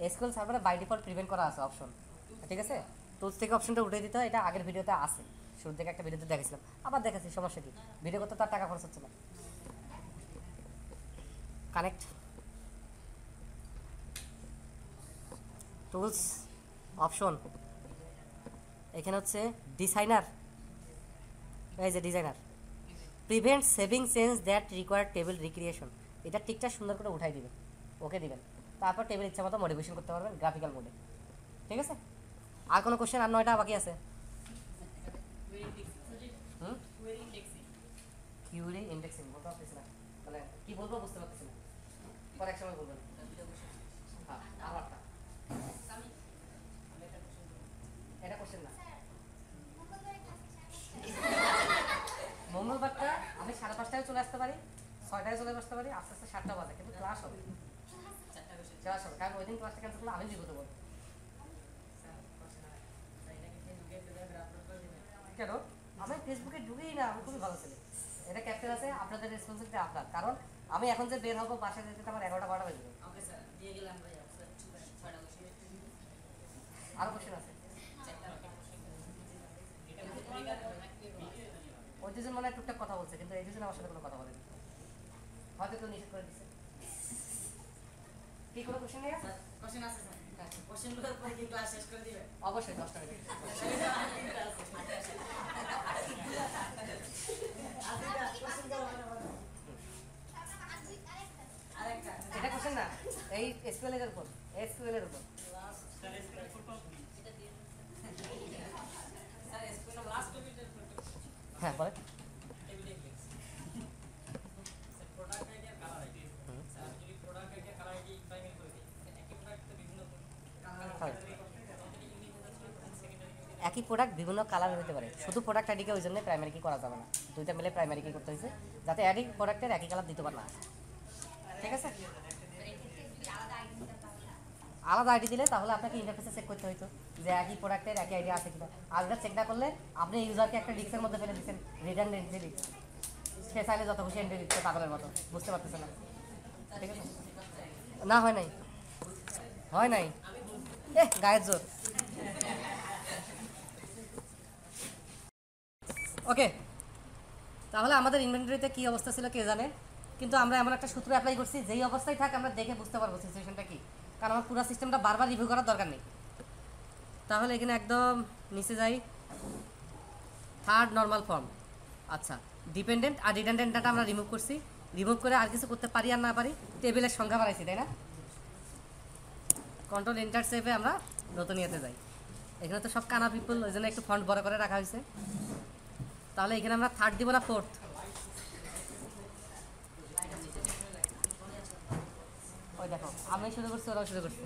SQL সার্ভারে by default prevent করা আছে অপশন, ঠিক আছে? টুলস থেকে অপশনটা উঠে দিতে হয়, এটা আগের ভিডিওতে আছে, শুরু থেকে একটা ভিডিওতে দেখেছিলাম, আবার দেখাচ্ছি, সমস্যা কি, ভিডিও করতে তার টাকা খরচ হচ্ছে না। কানেক্ট টুলস অপশন, এখানে হচ্ছে ডিজাইনার, এই যে designer, prevent saving change that require table recreation, এটা টিকটা সুন্দর করে উঠাই দিবেন, ওকে দিবেন, তারপর টেবিল ইচ্ছা মতো মডিফিকেশন করতে পারবেন গ্রাফিক্যাল মোডে, ঠিক আছে? আর কোনো কোশ্চেন? আর 9টা বাকি আছে। কিউরি ইন্ডেক্সিং বলতে পারতেছি না, মানে কি বলবো বুঝতে পারতেছি না, পরে এক সময় বলবেন। হ্যাঁ আরেকটা, এটা কোশ্চেন না। মঙ্গলবারটা আমি 5:30টায় চলে আসতে পারি, 6টায় চলে আসতে পারি, আস্তে আস্তে 7টা বাজে, কিন্তু ক্লাস হবে, ক্লাস হবে, কারণ ওই দিন ক্লাসটা ক্যান্সেল করলে আমি বিপদে পড়বো। কেন? আমি ফেসবুকে ঢুকেই না, আমি খুবই ভালো ছেলে, এটা ক্যাপ্টেন আছে, আপনাদের রেসপন্সিবিলিটি আপনার, কারণ আমি এখন যে বের হবো বাসায় যেতে আমার 11টা 12টা বেজে যাবে। আরো কোশ্চেন আছে, ওই দুজন মনে হয় টুকটাক কথা বলছে, কিন্তু এই দুজন আমার সাথে কোনো কথা বলেনি, হয়তো কেউ নিষেধ করে দিচ্ছে। কি কোনো কোশ্চেন নেই? কোশ্চেন আছে স্যার, কোশ্চেনগুলোর পরে কি ক্লাস শেষ করে দিবে? অবশ্যই 10টা মিনিট। এটা কোশ্চেন না, এই এসকিউএল এর উপর, এসকিউএল এর উপর। হ্যাঁ বলেন। একই প্রোডাক্ট বিভিন্ন কালার হতে পারে, শুধু প্রোডাক্ট আইডিকে ওই জন্য প্রাইমারি কি করা যাবে না, দুইটা মিলে প্রাইমারি কি করতে হয়েছে, যাতে একই প্রোডাক্টের একই কালার দিতে পারে না, ঠিক আছে? আলাদা আইডি দিলে তাহলে আপনাকে ইন্টারফেসে চেক করতে হইতো যে একই প্রোডাক্টের একই আইডি আছে কিনা, আর ওটা চেক না করলে আপনি ইউজারকে একটা রিস্কের মধ্যে ফেলে দিচ্ছেন, রিটার্ন এন্ট্রি রিস্ক, সে চাইলে যত খুশি এন্ট্রি দিচ্ছে পাগলের মতো, বুঝতে পারতেছে না, ঠিক আছে? না হয় নাই, হয় নাই, গায়ের জোর। ওকে, তাহলে আমাদের ইনভেন্টরিতে কী অবস্থা ছিল কে জানে, কিন্তু আমরা এমন একটা সূত্র অ্যাপ্লাই করছি যেই অবস্থায় থাক আমরা দেখে বুঝতে পারবো সিচুয়েশনটা কী, কারণ আমার পুরো সিস্টেমটা বারবার রিভিউ করার দরকার নেই। তাহলে এখানে একদম নিচে যাই, থার্ড নর্মাল ফর্ম, আচ্ছা ডিপেন্ডেন্ট আর রিডান্ডেন্ট ডাটা আমরা রিমুভ করছি, রিমুভ করে আর কিছু করতে পারি আর না পারি, টেবিলের সংখ্যা বাড়াইছি, তাই না? কন্ট্রোল এন্টার সেভে আমরা নতুন ইয়েতে যাই, এখানে তো সব কানা পিপল, ওই জন্য একটু ফন্ট বড় করে রাখা হয়েছে। তাহলে এখানে আমরা থার্ড দিব না ফোর্থ? ওই দেখো আমি শুরু করছি, ওরাও শুরু করছি।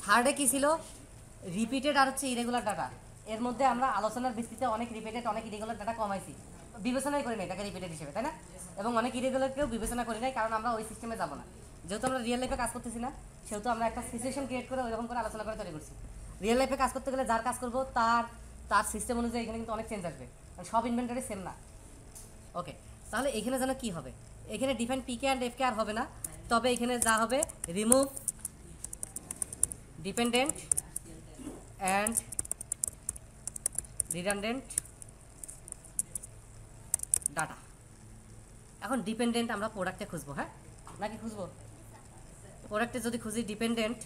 থার্ডে কী ছিল? রিপিটেড আর হচ্ছে ইরেগুলার ডাটা, এর মধ্যে আমরা আলোচনার ভিত্তিতে অনেক রিপিটেড অনেক ইরেগুলার ডাটা কমাইছি, বিবেচনাই করি নাই এটাকে রিপিটেড হিসেবে, তাই না? এবং অনেক ইরেগুলারকেও বিবেচনা করি নাই, কারণ আমরা ওই সিস্টেমে যাবো না, যেহেতু আমরা রিয়েল লাইফে কাজ করতেছি না, সেহেতু আমরা একটা সিচুয়েশন ক্রিয়েট করে ওইরকম করে আলোচনা করে তৈরি করছি। রিয়েল লাইফে কাজ করতে গেলে যার কাজ করবো তার তার সিস্টেম অনুযায়ী এখানে কিন্তু অনেক চেঞ্জ আসবে, কারণ সব ইনভেন্টরি সেম না। ওকে, তাহলে এখানে যেন কি হবে, এখানে ডিফাইন পিকে অ্যান্ড এফকে আর হবে না, তবে এখানে যা হবে remove dependent and redundant data. এখন ডিপেন্ডেন্ট আমরা প্রোডাক্টে খুঁজবো, হ্যাঁ নাকি খুঁজবো? প্রোডাক্টে যদি খুঁজি dependent,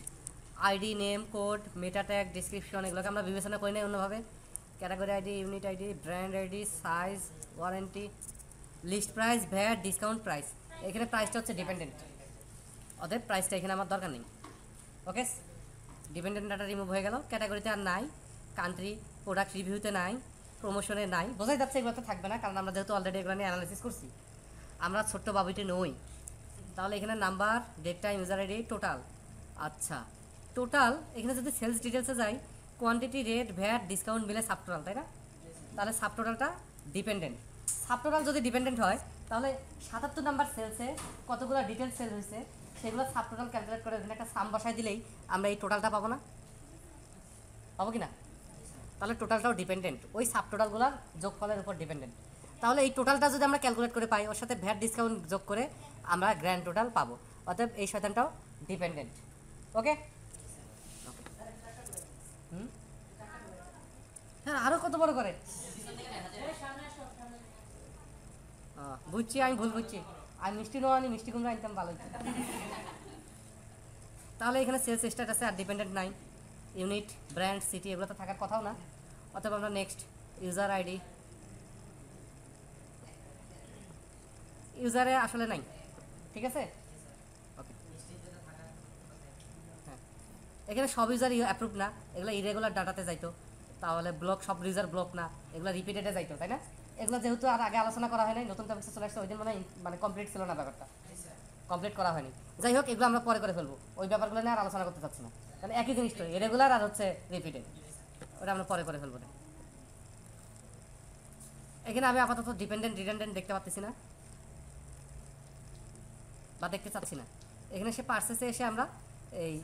ID, name, code, meta tag, description, এগুলোকে আমরা বিবেচনা করি নাই অন্যভাবে, category ID, unit ID, brand ID, size, warranty, list price, VAT, discount price, এখানে প্রাইসটা হচ্ছে ডিপেন্ডেন্ট, অতএব প্রাইসটা এখানে আমার দরকার নেই। ওকে, ডিপেন্ডেন্ট ডাটা রিমুভ হয়ে গেল, ক্যাটাগরিতে আর নাই, কান্ট্রি, প্রোডাক্ট রিভিউতে নাই, প্রমোশনে নাই, বোঝাই যাচ্ছে এগুলোতে থাকবে না, কারণ আমরা যেহেতু অলরেডি এগুলো নিয়ে অ্যানালাইসিস করছি, আমরা ছোট্ট বাবুটি নই। তাহলে এখানে number, date time, user ID, total, আচ্ছা টোটাল, এখানে যদি সেলস ডিটেলসে যাই, কোয়ান্টিটি, রেট, ভ্যাট, ডিসকাউন্ট মিলে সাব টোটাল, তাই না? তাহলে সাব টোটালটা ডিপেন্ডেন্ট, সাব টোটাল যদি ডিপেন্ডেন্ট হয় তাহলে 77 নাম্বার সেলসে কতগুলো ডিটেলস সেল হয়েছে সেগুলো সাব টোটাল ক্যালকুলেট করে ওখানে একটা সাম বসায় দিলেই আমরা এই টোটালটা পাবো না, পাবো কি না? তাহলে টোটালটাও ডিপেন্ডেন্ট, ওই সাব টোটালগুলোর যোগফলের উপর ডিপেন্ডেন্ট। তাহলে এই টোটালটা যদি আমরা ক্যালকুলেট করে পাই, ওর সাথে ভ্যাট ডিসকাউন্ট যোগ করে আমরা গ্র্যান্ড টোটাল পাবো। অতএব এই শতাংশটাও ডিপেন্ডেন্ট। ওকে, হ্যাঁ আরও কত বড় করে বুঝছি, আমি ভুল বুঝছি। আমি মিষ্টি নেওয়া আনি, মিষ্টি কুমড়া আনতাম ভালো হতো। তাহলে এখানে সেলস স্ট্যাটাসে আর ডিপেন্ডেন্ট নাই, ইউনিট, ব্র্যান্ড, সিটি এগুলো তো থাকার কথাও না। অথবা আমরা নেক্সট ইউজার আইডি, ইউজারে আসলে নাই, ঠিক আছে। ওকে, হ্যাঁ এখানে সব ইউজার অ্যাপ্রুভ না, এগুলো ইরেগুলার ডাটাতে যাইতো। তাহলে ব্লক, সব ইউজার ব্লক না, এগুলো রিপিটেডে যাইতো, তাই না। এগুলো যেহেতু আর আগে আলোচনা করা হয় নাই, নতুন টপিক্সে চলে আসছে, ওই দিন মানে কমপ্লিট ছিল না ব্যাপারটা, কমপ্লিট করা হয়নি। যাই হোক, এগুলো আমরা পরে করে ফেলবো, ওই ব্যাপারগুলো নিয়ে আর আলোচনা করতে চাচ্ছি না, কারণ একই জিনিস তো, ইরেগুলার আর হচ্ছে রিপিটেড, ওটা আমরা পরে করে ফেলবো না। এখানে আমি আপাতত ডিপেন্ডেন্ট রিডান্ডেন্ট দেখতে পাচ্ছি না বা দেখতে চাচ্ছি না। এখানে সে পার্সেসে এসে আমরা এই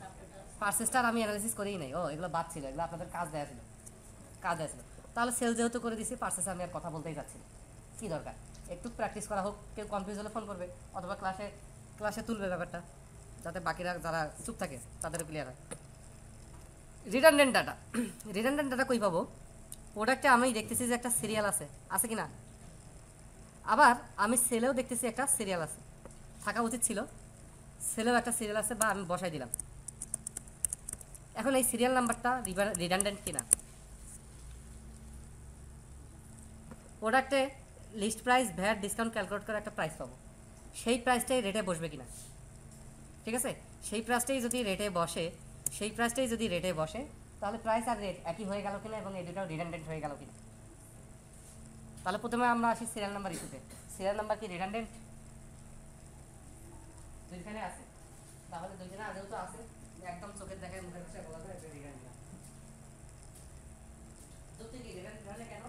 পার্সেসটার আমি অ্যানালিসিস করেই নাই, ও এগুলো বাদ ছিল, এগুলো আপনাদের কাজ দেওয়া ছিল, তাহলে সেল যেহেতু করে দিছি, পার্সেসে আমি আর কথা বলতেই যাচ্ছি না, কী দরকার, একটু প্র্যাকটিস করা হোক। কেউ কনফিউজ হলে ফোন করবে অথবা ক্লাসে তুলবে ব্যাপারটা, যাতে বাকিরা যারা চুপ থাকে তাদেরও ক্লিয়ার হয়। রিডান্ডেন্ট ডাটা কই পাবো? প্রোডাক্টে আমি দেখতেছি যে একটা সিরিয়াল আছে কি না, আবার আমি সেলেও দেখতেছি একটা সিরিয়াল আছে, থাকা উচিত ছিল, সেলেও একটা সিরিয়াল আছে বা আমি বসাই দিলাম। এখন এই সিরিয়াল নাম্বারটা রিডান্ডেন্ট কিনা, প্রোডাক্টে list price, VAT, discount calculate করে একটা প্রাইস পাবো, সেই প্রাইসটাই রেটে বসবে কিনা, ঠিক আছে। সেই প্রাইসটাই যদি রেটে বসে তাহলে প্রাইস আর রেট একই হয়ে গেল কিনা এবং এই দুটাও রিডান্ডেন্ট হয়ে গেল কিনা। তাহলে প্রথমে আমরা আসি সিরিয়াল নাম্বার ইস্যুতে। সিরিয়াল নাম্বার কি রিডান্ডেন্ট? দুইখানে আছে, তাহলে দুইখানে আগেও তো আছে, একদম চোখের দেখায় মুখের কাছে বলা যায় এটা রিডান্ডেন্ট। যুক্তি কি রিডান্ডেন্ট হলে কেন,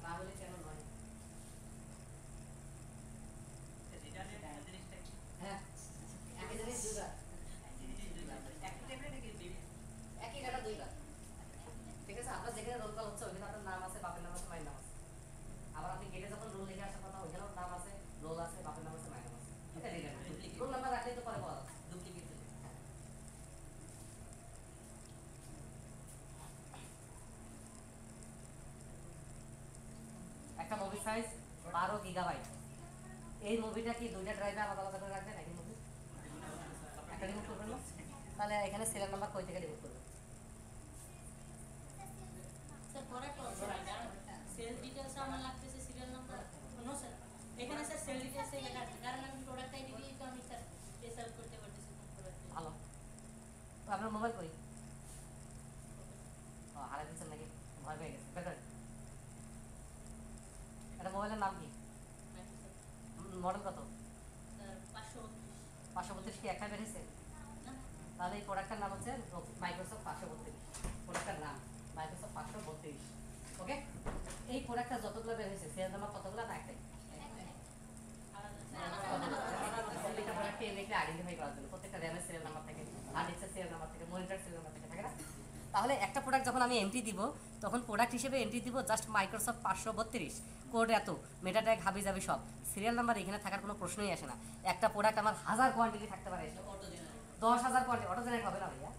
না হলে কেন নয়? হ্যাঁ একই জিনিস দুইবার, একই ডাটা দুইবার, ঠিক আছে। আপনার যেখানে রোল কল হচ্ছে ওইখানে আপনার নাম আছে, বাপের নাম আছে, মায়ের নাম আছে। আবার আপনি গেটে যখন রোল লিখে আসার কথা, ওইখানেও নাম আছে, রোল আছে, বাপের নাম আছে, মায়ের নাম আছে, এটা রিডান্ডেন্ট। রোল নাম্বার রাখলেই তো পরে পাওয়া যাচ্ছে, ডুপ্লিকেট। একটা মুভি সাইজ 12 গিগাবাইট, এই মুভিটা কি দুইটা ড্রাইভে আলাদা আলাদা করে রাখবেন? একই মুভি একটা রিমুভ করবেন না, তাহলে এখানে সিরিয়াল নাম্বার কই থেকে রিমুভ করবেন? স্যার পরে সেল ডিটেইলস আমার লাগতেছে সিরিয়াল নাম্বার নো স্যার, এখানে স্যার সেল ডিটেইলস এ লেখা আছে, কারণ আমি প্রোডাক্ট আইডি দিয়ে তো আমি স্যার সেল করতে পারতেছি প্রোডাক্ট। ভালো, তো আপনার মোবাইল কই? ও হারাই দিচ্ছেন নাকি, ভয় পেয়ে গেছে, বেটার। এটা মোবাইলের নাম কি, মডেল কত? স্যার 532 কি একটা বেরিয়েছে? না তাহলে এই প্রোডাক্টের নাম হচ্ছে মাইক্রোসফট 532, প্রোডাক্টের নাম মাইক্রোসফট 532। ওকে, এই প্রোডাক্টটা যতগুলো বের হয়েছে সিরিয়াল নাম্বার কতগুলো? না একটাই, প্রত্যেকটা প্রোডাক্টকে লিখে আইডেন্টিফাই করার জন্য, প্রত্যেকটা র্যামের সিরিয়াল নাম্বার থেকে, হার্ড ডিস্কের সিরিয়াল নাম্বার থেকে, মনিটর সিরিয়াল নাম্বার থেকে, থাকে না। তাহলে একটা প্রোডাক্ট যখন আমি এন্ট্রি দিব, তখন প্রোডাক্ট হিসেবে এন্ট্রি দিব জাস্ট মাইক্রোসফট 532, কোড এত, মেটা ট্যাগ হাবি যাবে সব, সিরিয়াল নাম্বার এখানে থাকার কোনো প্রশ্নই আসে না। একটা প্রোডাক্ট আমার 1000 কোয়ান্টিটি থাকতে পারে, 10,000 কোয়ান্টিটি, অটো জেনারেট হবে না ভাইয়া,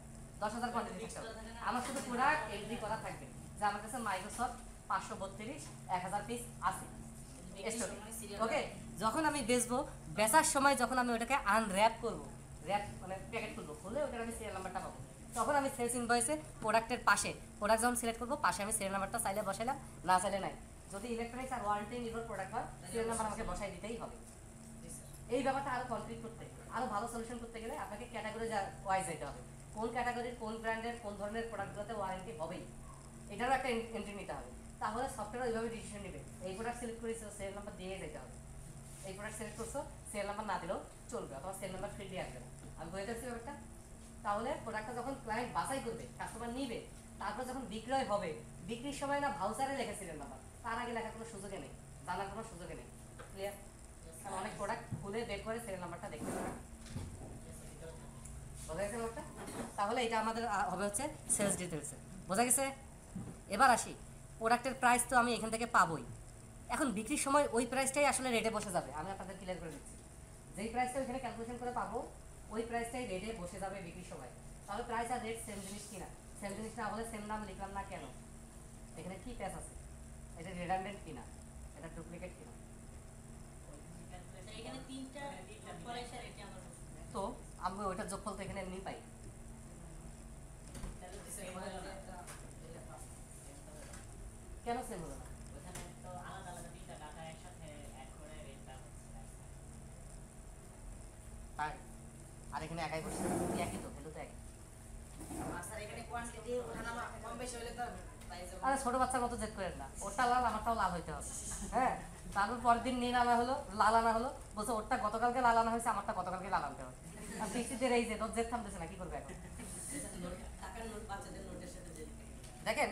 10,000 কোয়ান্টিটি থাকতে হবে, আমার শুধু প্রোডাক্ট এন্ট্রি করা থাকবে যে আমার কাছে মাইক্রোসফট 532 1000 পিস আছে। ওকে, যখন আমি বেচবো, বেচার সময় যখন আমি ওটাকে আনর্যাপ করবো, র্যাপ মানে প্যাকেট খুলবো, খুলে ওটার আমি সিরিয়াল নাম্বারটা পাবো, তখন আমি সেলস ইনভয়েসে প্রোডাক্টের পাশে, প্রোডাক্ট যখন সিলেক্ট করবো, পাশে আমি সিরিয়াল নাম্বারটা চাইলে বসাইলাম, না চাইলে নাই। যদি ইলেকট্রনিক্স আর ওয়ারেন্টি নির্ভর প্রোডাক্ট হয়, সিরিয়াল নাম্বার আমাকে বসাই দিতেই হবে। এই ব্যাপারটা আরো কমপ্লিট করতে, আরো ভালো সলিউশন করতে গেলে আপনাকে ক্যাটাগরি ওয়াইজ যেতে হবে, কোন ক্যাটাগরির, কোন ব্র্যান্ডের, কোন ধরনের প্রোডাক্টগুলোতে ওয়ারেন্টি হবেই, এটারও একটা এন্ট্রি নিতে হবে। তাহলে সফটওয়্যার ওইভাবে ডিসিশন নেবে, এই প্রোডাক্ট সিলেক্ট করেছো, সিরিয়াল নাম্বার দিয়ে যেতে হবে, এই প্রোডাক্ট সিলেক্ট করছো, সিরিয়াল নাম্বার না দিলেও চলবে, অথবা সিরিয়াল নাম্বার ফ্রি দিয়ে আসবে না। আমি বুঝতে পারছি ব্যাপারটা। তাহলে প্রোডাক্টটা যখন ক্লায়েন্ট বাছাই করবে, কাস্টমার নিবে, তারপর যখন বিক্রয় হবে, বিক্রির সময় না ভাউচারে লেখা সিরিয়াল নাম্বার, তার আগে লেখার কোনো সুযোগে নেই, জানার কোনো সুযোগে নেই। ক্লিয়ার? কারণ অনেক প্রোডাক্ট খুলে বের করে সিরিয়াল নাম্বারটা দেখতে পারে, বোঝা গেছে ব্যাপারটা? তাহলে এটা আমাদের হবে হচ্ছে সেলস ডিটেলসে, বোঝা গেছে। এবার আসি প্রোডাক্টের প্রাইস তো আমি এখান থেকে পাবোই। এখন বিক্রির সময় ওই প্রাইসটাই আসলে রেটে বসে যাবে। আমি আপনাদের ক্লিয়ার করে দিচ্ছি, যেই প্রাইসটা ওইখানে ক্যালকুলেশন করে পাবো ওই প্রাইসটাই রেটে বসে যাবে বিক্রির সময়। তাহলে প্রাইস আর রেট সেম জিনিস কিনা? সেম জিনিস না হলে সেম নাম লিখলাম না কেন? এখানে কি প্যাচ আছে? এটা রিডান্ডেন্ট কিনা, এটা ডুপ্লিকেট কিনা? এখানে তিনটা পরে এসে রেটে আমার বসবে। তো আমি ওইটার যোগফল তো এখানে এমনি পাই। তাহলে সেম হলো না। কেন সেম হলো না? ওখানে তো আলাদা আলাদা তিনটা ডাটা একসাথে অ্যাড করে রেটটা হচ্ছে। তাই আর এখানে একাই বসে একই তো, ভ্যালু তো একই। আর স্যার এখানে কোয়ান্টিটি ওঠানামা কম বেশি হলে তো প্রাইস আরে ছোট বাচ্চার মতো জেদ করেন না, ওরটা লাল আমারটাও লাল হইতে হবে। হ্যাঁ, তারপর পরের দিন নীল আনা হলো, লাল আনা হলো, বলছে ওরটা গতকালকে লাল আনা হয়েছে, আমারটা গতকালকে লাল আনতে হবে। আর বৃষ্টিতে এই যে তোর জেদ থামতেছে না, কি করবে এখন? টাকার নোট বাচ্চাদের নোটের সাথে যে দেখেন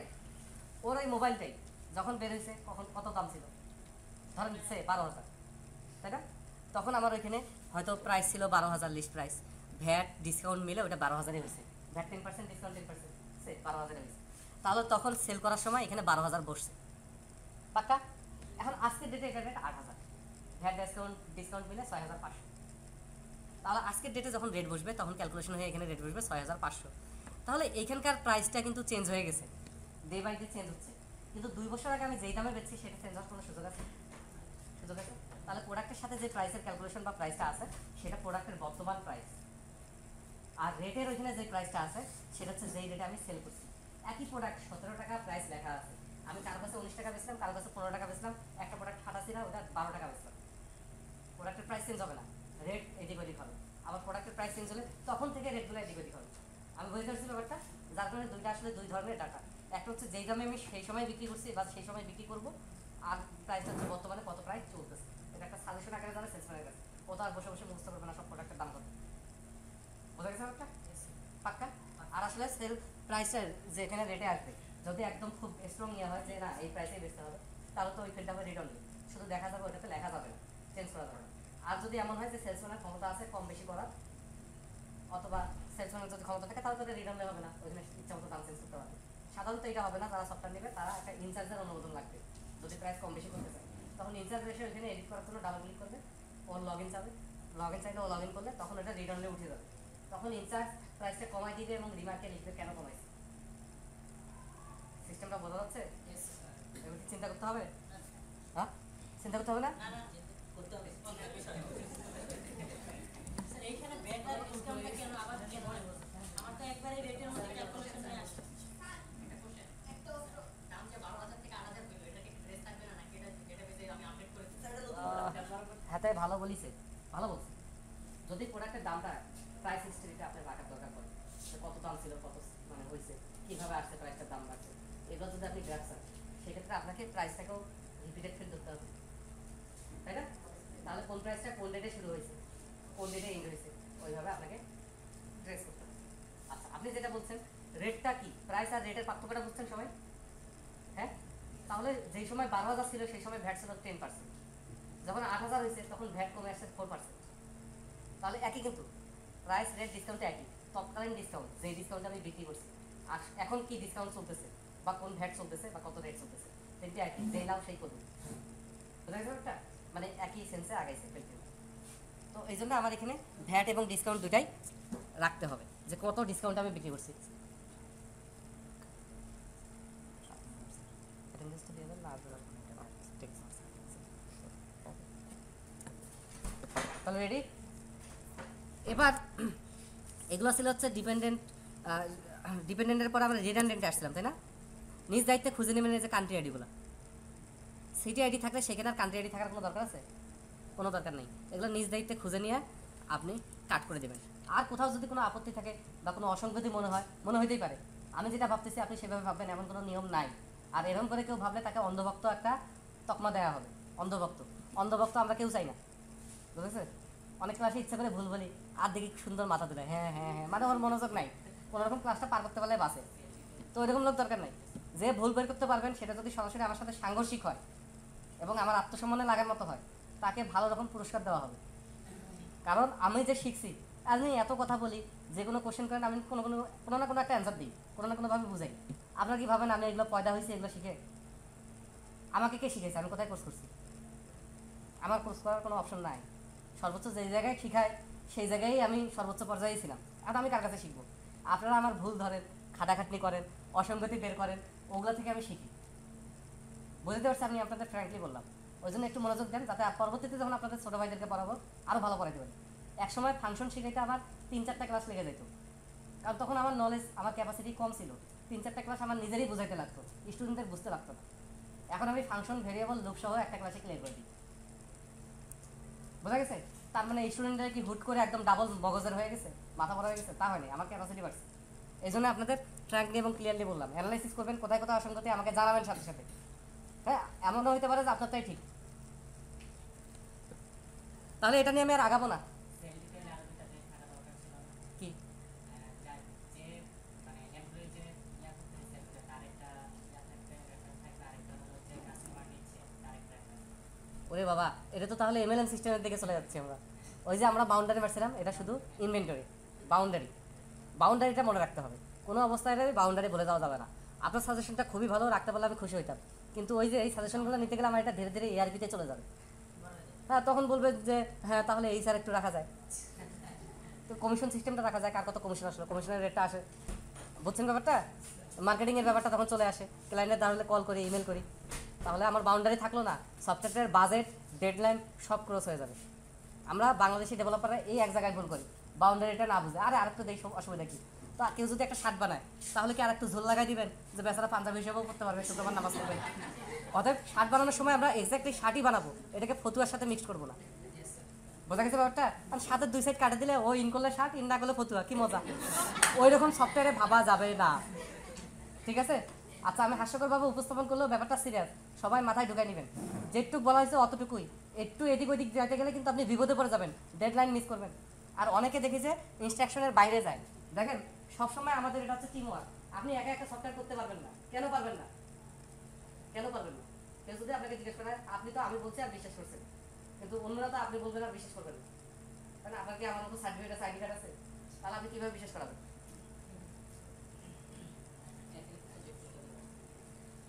ওর ওই মোবাইলটাই যখন বের হয়েছে কখন কত দাম ছিল, ধরেন সে 12,000, তাই না? তখন আমার ওইখানে হয়তো প্রাইস ছিল 12,000 লিস্ট প্রাইস, ভ্যাট ডিসকাউন্ট মিলে ওটা 12,000-এ হয়েছে, ভ্যাট 10% ডিসকাউন্ট 10% সে 12,000-এ হয়েছে। তাহলে তখন সেল করার সময় এখানে 12,000 বসছে পাক্কা। এখন আজকের ডেটে এটা রেট 8,000, ভ্যাট ডিসকাউন্ট মিলে 6,500। তাহলে আজকের ডেটে যখন রেট বসবে তখন ক্যালকুলেশন হয়ে এখানে রেট বসবে 6,500। তাহলে এইখানকার প্রাইসটা কিন্তু চেঞ্জ হয়ে গেছে, ডে বাই ডে চেঞ্জ হচ্ছে। কিন্তু 2 বছর আগে আমি যেই দামে বেচছি সেটা চেঞ্জ হওয়ার কোনো সুযোগ আছে? সুযোগ আছে? তাহলে প্রোডাক্টের সাথে যে প্রাইসের ক্যালকুলেশন বা প্রাইসটা আছে সেটা প্রোডাক্টের বর্তমান প্রাইস, আর রেটের ওইখানে যে প্রাইসটা আছে সেটা হচ্ছে যেই রেটে আমি সেল করছি। একই প্রোডাক্ট 17 টাকা প্রাইস লেখা আছে, আমি কারো কাছে 19 টাকা বেচলাম, কারো কাছে 15 টাকা বেচলাম, একটা প্রোডাক্ট ফাটাচ্ছি না, ওটা 12 টাকা বেচলাম, প্রোডাক্টের প্রাইস চেঞ্জ হবে না, রেট এদিক ওদিক হবে। আবার প্রোডাক্টের প্রাইস চেঞ্জ হলে তখন থেকে রেটগুলো এদিক ওদিক হবে। আমি বুঝতে পারছি ব্যাপারটা? যার কারণে দুইটা আসলে দুই ধরনের ডাটা। একটা হচ্ছে যেই দামে আমি সেই সময় বিক্রি করছি বা সেই সময় বিক্রি করবো, আর প্রাইসটা হচ্ছে বর্তমানে কত প্রাইস চলতেছে। এটা একটা সাজেশন আকারে যাবে সেলসম্যানের কাছে, ও তো আর বসে বসে মুখস্থ করবে না সব প্রোডাক্টের দাম কত। বোঝা গেছে ব্যাপারটা? পাক্কা? আর আসলে সেল প্রাইসের যেখানে রেটে আসবে যদি একদম খুব স্ট্রং ইয়ে হয় যে না এই প্রাইসেই বেচতে হবে, তাহলে তো ওই ফিল্ডটা হবে রিড অনলি, শুধু দেখা যাবে, ওটাতে লেখা যাবে না, চেঞ্জ করা যাবে না। আর যদি এমন হয় যে সেলসম্যানের ক্ষমতা আছে কম বেশি করার, অথবা সেলসম্যানের যদি ক্ষমতা থাকে তাহলে তো রিড অনলি হবে না, ওইখানে ইচ্ছা মতো দাম চেঞ্জ করতে পারবে। সাধারণত এটা হবে না, যারা সফটওয়্যার নেবে তারা একটা ইনচার্জের অনুমোদন লাগবে যদি প্রাইস কম বেশি করতে চায়। তখন ইনচার্জ এসে ওইখানে এডিট করার জন্য ডাবল ক্লিক করবে, ওর লগ ইন চাবে, লগ ইন চাইলে ও লগ ইন করলে তখন এটা রিড অনলি উঠে যাবে। তখন ইনচার্জ প্রাইসটা কমাই দিবে এবং রিমার্কে লিখবে কেন কমাইছে। সিস্টেমটা বোঝা যাচ্ছে? এবার কি চিন্তা করতে হবে? হ্যাঁ, চিন্তা করতে হবে না? না না করতে হবে। স্যার এইখানে বেটার ডিসকাউন্টটা কেন আবার কেন হয়? আমার তো একবারে রেটের মধ্যে ক্যালকুলেশন নিয়ে আসছে। দাম যে 12,000 থেকে 8,000 হইলো, এটা কি ড্রেস থাকবে না নাকি এটা যেটা বেশি আমি আপডেট করেছি? স্যার এটা নতুন প্রোডাক্ট ব্যবহার করতে হ্যাঁ, তাই ভালো বলিছে, ভালো বলছে। যদি প্রোডাক্টের দামটা প্রাইস হিস্ট্রিতে আপনার রাখার দরকার পড়ে, যে কত দাম ছিল, কত মানে হয়েছে, কীভাবে আসছে প্রাইসটার দাম বাড়ছে, এগুলো যদি আপনি গ্রাফ চান সেক্ষেত্রে আপনাকে প্রাইসটাকেও রিপিটেড ফিল করতে হবে, তাই না? তাহলে কোন প্রাইসটা কোন ডেটে শুরু হয়েছে, কোন ডেটে এন্ড হয়েছে, ওইভাবে আপনাকে ট্রেস করতে হবে। আচ্ছা, আপনি যেটা বলছেন রেটটা কি, প্রাইস আর রেটের পার্থক্যটা বুঝছেন সবাই? হ্যাঁ, তাহলে যেই সময় 12,000 ছিল সেই সময় ভ্যাট ছিল 10%, যখন 8,000 হয়েছে তখন ভ্যাট কমে আসছে 4%। তাহলে একই কিন্তু প্রাইস রেট ডিসকাউন্ট একই, তৎকালীন ডিসকাউন্ট যেই ডিসকাউন্টে আমি বিক্রি করছি আর এখন কি ডিসকাউন্ট চলতেছে বা কোন ভ্যাট চলতেছে বা কত রেট চলতেছে, তিনটি একই, যেই নাও সেই করবে। বোঝা গেছে ব্যাপারটা? মানে একই সেন্সে আগাইছে ফেলতে। তো এই জন্য আমার এখানে ভ্যাট এবং ডিসকাউন্ট দুটাই রাখতে হবে, যে কত ডিসকাউন্ট আমি বিক্রি করছি। তাহলে রেডি? এবার এগুলো ছিল হচ্ছে ডিপেন্ডেন্টের পর আমরা রিডান্ডেন্টে আসছিলাম, তাই না? নিজ দায়িত্বে খুঁজে নেবেন এই যে কান্ট্রি আইডিগুলো। সিটি আইডি থাকলে সেখানে আর কান্ট্রি আইডি থাকার কোনো দরকার আছে? কোনো দরকার নেই। এগুলো নিজ দায়িত্বে খুঁজে নিয়ে আপনি কাট করে দেবেন। আর কোথাও যদি কোনো আপত্তি থাকে বা কোনো অসংগতি মনে হইতেই পারে, আমি যেটা ভাবতেছি আপনি সেভাবে ভাববেন এমন কোনো নিয়ম নাই। আর এরকম করে কেউ ভাবলে তাকে অন্ধভক্ত একটা তকমা দেওয়া হবে, অন্ধভক্ত আমরা কেউ চাই না, বুঝেছে? অনেক ক্লাসে ইচ্ছা করে ভুল বলি আর দেখি সুন্দর মাথা দিলে হ্যাঁ হ্যাঁ হ্যাঁ, মানে ওর মনোযোগ নাই, কোনোরকম ক্লাসটা পার করতে পারলে বাসে। তো এরকম লোক দরকার নাই। যে ভুল বের করতে পারবেন সেটা যদি সরাসরি আমার সাথে সাংঘর্ষিক হয় এবং আমার আত্মসম্মানে লাগার মতো হয়, তাকে ভালো রকম পুরস্কার দেওয়া হবে। কারণ আমি যে শিখছি, আমি এত কথা বলি, যে কোনো কোশ্চেন করেন আমি কোনো না কোনো একটা অ্যান্সার দিই, কোনো না কোনোভাবে বুঝাই। আপনারা কি ভাবেন আমি এগুলো পয়দা হয়েছি এগুলো শিখে? আমাকে কে শিখেছে? আমি কোথায় কোর্স করছি? আমার কোর্স করার কোনো অপশন নাই। সর্বোচ্চ যে জায়গায় শিখায় সেই জায়গায় আমি সর্বোচ্চ পর্যায়ে ছিলাম। এখন আমি কার কাছে শিখবো? আপনারা আমার ভুল ধরেন, খাটাখাটনি করেন, অসঙ্গতি বের করেন, ওগুলো থেকে আমি শিখি। বুঝতে পারছি, আমি আপনাদের ফ্র্যাঙ্কলি বললাম। ওই জন্য একটু মনোযোগ দেন, যাতে পরবর্তীতে যখন আপনাদের ছোটো ভাইদেরকে পড়াবো আরও ভালো পড়াইতে পারি। একসময় ফাংশন শিখাইতে আমার 3-4টা ক্লাস লেগে যেত, কারণ তখন আমার নলেজ, আমার ক্যাপাসিটি কম ছিল। 3-4টা ক্লাস আমার নিজেরই বোঝাইতে লাগতো, স্টুডেন্টদের বুঝতে লাগতো না। এখন আমি ফাংশন, ভেরিয়েবল, লুপ সহ একটা ক্লাসে ক্লিয়ার করে দিই। বোঝা গেছে? তার মানে স্টুডেন্টরা কি হুট করে একদম ডাবল মগজের হয়ে গেছে, মাথা বড় হয়ে গেছে? তা হয়নি, আমার ক্যাপাসিটি বাড়ছে। এই জন্য আপনাদের ফ্র্যাঙ্কলি এবং ক্লিয়ারলি বললাম, অ্যানালাইসিস করবেন, কোথায় কোথায় অসঙ্গতি আমাকে জানাবেন সাথে সাথে। হ্যাঁ, এমনও হতে পারে যে আপনারটাই ঠিক। তাহলে এটা নিয়ে আমি আর আগাবো না। কি? ওরে বাবা, এটা তো তাহলে এমএলএম সিস্টেমের দিকে চলে যাচ্ছি আমরা। ওই যে আমরা বাউন্ডারি মারছিলাম, এটা শুধু ইনভেন্টরি। বাউন্ডারিটা মনে রাখতে হবে, কোনো অবস্থায় বাউন্ডারি বলে দেওয়া যাবে না। আপনার সাজেশনটা খুবই ভালো, রাখতে পারলে আমি খুশি হইতাম। কিন্তু ওই যে এই সাজেশনগুলো নিতে গেলে আমার এটা ধীরে ধীরে এআরপিতে চলে যাবে। হ্যাঁ, তখন বলবে যে হ্যাঁ তাহলে এই স্যার একটু রাখা যায়, তো কমিশন সিস্টেমটা রাখা যায়, কার কত কমিশন আসলো, কমিশনের রেটটা আসে, বুঝছেন ব্যাপারটা? মার্কেটিংয়ের ব্যাপারটা তখন চলে আসে, ক্লায়েন্টের দাঁড়ালে কল করি, ইমেল করি, তাহলে আমার বাউন্ডারি থাকলো না, সফটওয়্যারের বাজেট, ডেডলাইন সব ক্রস হয়ে যাবে। আমরা বাংলাদেশি ডেভেলপাররা এই এক জায়গায় ভুল করি, বাউন্ডারিটা না বুঝে, আরে আরেকটু দেখি অসুবিধা কি। তো কেউ যদি একটা শার্ট বানায়, তাহলে কি আর একটু ঝোল লাগাই দিবেন যে বেচারা পাঞ্জাবি হিসেবেও করতে পারবে, শুক্রবার নামাজ পড়বে? অতএব শার্ট বানানোর সময় আমরা এক্স্যাক্টলি শার্টই বানাবো, এটাকে ফতুয়ার সাথে মিক্স করবো না। বোঝা গেছে ব্যাপারটা? আর শার্টের 2 সাইড কাটে দিলে ও ইন করলে শার্ট, ইন না করলে ফতুয়া, কি মজা! ওই রকম সফটওয়্যারে ভাবা যাবে না, ঠিক আছে? আচ্ছা, আমি হাস্যকরভাবে উপস্থাপন করলেও ব্যাপারটা সিরিয়াস, সবাই মাথায় ঢুকাই নেবেন। যেটুকু বলা হয়েছে অতটুকুই, একটু এদিক ওদিক যেতে গেলে কিন্তু আপনি বিপদে পড়ে যাবেন, ডেডলাইন মিস করবেন। আর অনেকে দেখি যে ইনস্ট্রাকশনের বাইরে যায়। দেখেন, সবসময় আমাদের এটা হচ্ছে টিম ওয়ার্ক। আপনি একা একটা সফটওয়্যার করতে পারবেন না। কেন পারবেন না? কেন পারবেন না? কেউ যদি আপনাকে জিজ্ঞেস করে, আপনি তো আমি বলছি আর বিশ্বাস করছেন, কিন্তু অন্যরা তো আপনি বলবেন আর বিশ্বাস করবেন না। তাই না? আপনার কি আমার মতো সার্টিফিকেট আছে, আইডি কার্ড আছে? তাহলে আপনি কীভাবে বিশ্বাস করাবেন?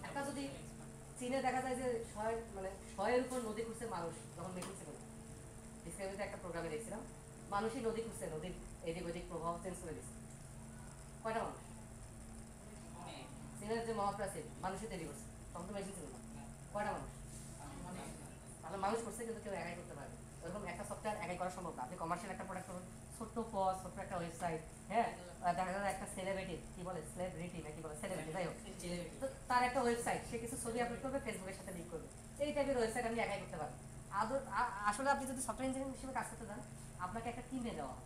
একটা যদি চীনে দেখা যায় যে 100-এর উপর নদী খুঁজছে মানুষ, যখন মেঘুচ্ছে না, ডিসকাভারিতে একটা প্রোগ্রামে দেখছিলাম, মানুষই নদী খুঁজছে, নদীর এদিক ওদিক প্রভাব চেঞ্জ করে দিচ্ছে। কয়টা মানুষ? চীনের যে মহাপ্রাচীর মানুষই তৈরি করছে, তখন তো মেশিন ছিল না। কয়টা মানুষ? তাহলে মানুষ করছে, কিন্তু কেউ একাই করতে পারবে। ওরকম একটা সফটওয়্যার একাই করা সম্ভব না। আপনি কমার্শিয়াল একটা প্রোডাক্ট করবেন, ছোট্ট পজ, ছোট্ট একটা ওয়েবসাইট, হ্যাঁ, দেখা যায় একটা সেলিব্রিটি, কি বলে সেলিব্রিটি নাকি বলে সেলিব্রিটি, যাই হোক, তো তার একটা ওয়েবসাইট, সে কিছু ছবি আপলোড করবে, ফেসবুকের সাথে লিঙ্ক করবে, এই টাইপের ওয়েবসাইট আপনি একাই করতে পারেন। আসলে আপনি যদি সফটওয়্যার ইঞ্জিনিয়ার হিসেবে কাজ করতে চান, আপনাকে একটা টিমে দেওয়া হয়।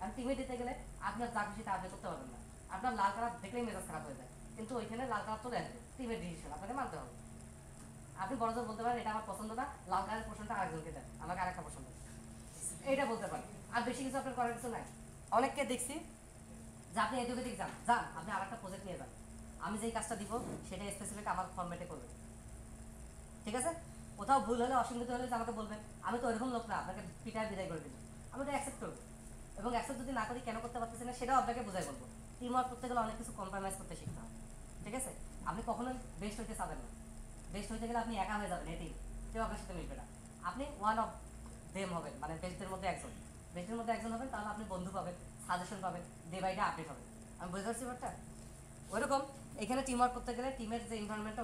আর টিমে দিতে গেলে আপনার যা খুশি তা আপনি করতে পারবেন না। আপনার লাল কালার দেখলেই মেজাজ খারাপ হয়ে যায়, কিন্তু ওইখানে লাল কালার চলে আসবে, টিমের ডিসিশন আপনাকে মানতে হবে। আপনি বড়জোর বলতে পারেন এটা আমার পছন্দ না, লাল কালারের পোর্শনটা আরেকজনকে দেন, আমাকে আরেকটা পছন্দ, এইটা বলতে পারেন। আর বেশি কিছু আপনার করার কিছু নাই। অনেককে দেখছি যে আপনি এদিকে দিক যান, আপনি আরেকটা প্রজেক্ট নিয়ে যান, আমি যেই কাজটা দিব সেটা স্পেসিফিক আমার ফরম্যাটে করবেন, ঠিক আছে? কোথাও ভুল হলে, অসুবিধা হলে আমাকে বলবেন। আমি তো ওইরকম লোক না আপনাকে পিটায় বিদায় করে দিব, আমি ওটা অ্যাকসেপ্ট করবো, এবং অ্যাকসেপ্ট যদি না করি কেন করতে পারতেছি না সেটাও আপনাকে বোঝাই বলবো। টিম ওয়ার্ক করতে গেলে অনেক কিছু কম্প্রোমাইজ করতে শিখতে হবে, ঠিক আছে? আপনি কখনোই বেস্ট হইতে চাবেন না। বেস্ট হইতে গেলে আপনি একা হয়ে যাবেন, এতেই কেউ আপনার সাথে মিলবে না। আপনি ওয়ান অফ দেম হবেন, মানে বেস্টদের মধ্যে একজন, বেস্টের মধ্যে একজন হবেন, তাহলে আপনি বন্ধু পাবেন, সাজেশন পাবেন, ডে বাই ডে আপডেট হবে। আমি বুঝতে পারছি ব্যাপারটা? ওইরকম এখানে টিম ওয়ার্ক করতে গেলে টিমের যে এনভায়রনমেন্টটা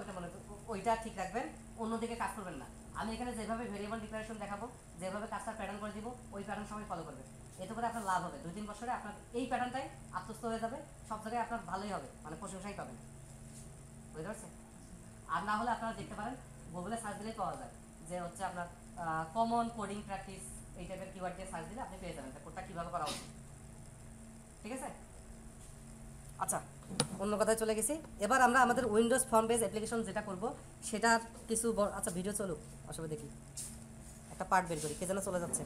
ওইটা ঠিক রাখবেন, অন্যদিকে কাজ করবেন না। আমি এখানে যেভাবে ভেরিয়েবল ডিক্লারেশন দেখাবো, যেভাবে কাজটা প্যাটার্ন করে দিব, ওই প্যাটার্ন সবাই ফলো করবে। এতে করে আপনার লাভ হবে, 2-3 বছরে আপনার এই প্যাটার্নটাই আত্মস্থ হয়ে যাবে, সব জায়গায় আপনার ভালোই হবে, মানে প্রশংসাই পাবেন। বুঝতে পারছেন? আর না হলে আপনারা দেখতে পারেন, গুগলে সার্চ দিলেই পাওয়া যায় যে হচ্ছে আপনার কমন কোডিং প্র্যাকটিস, এই টাইপের কিওয়ার্ড দিয়ে সার্চ দিলে আপনি পেয়ে যাবেন কোডটা কীভাবে করা উচিত, ঠিক আছে? আচ্ছা, অন্য কথায় চলে গেছি। এবার আমরা আমাদের উইন্ডোজ ফর্ম বেস অ্যাপ্লিকেশন যেটা করব সেটার কিছু আচ্ছা ভিডিও চলুক, আসলে দেখি একটা পার্ট বের করি, কে যেন চলে যাচ্ছে।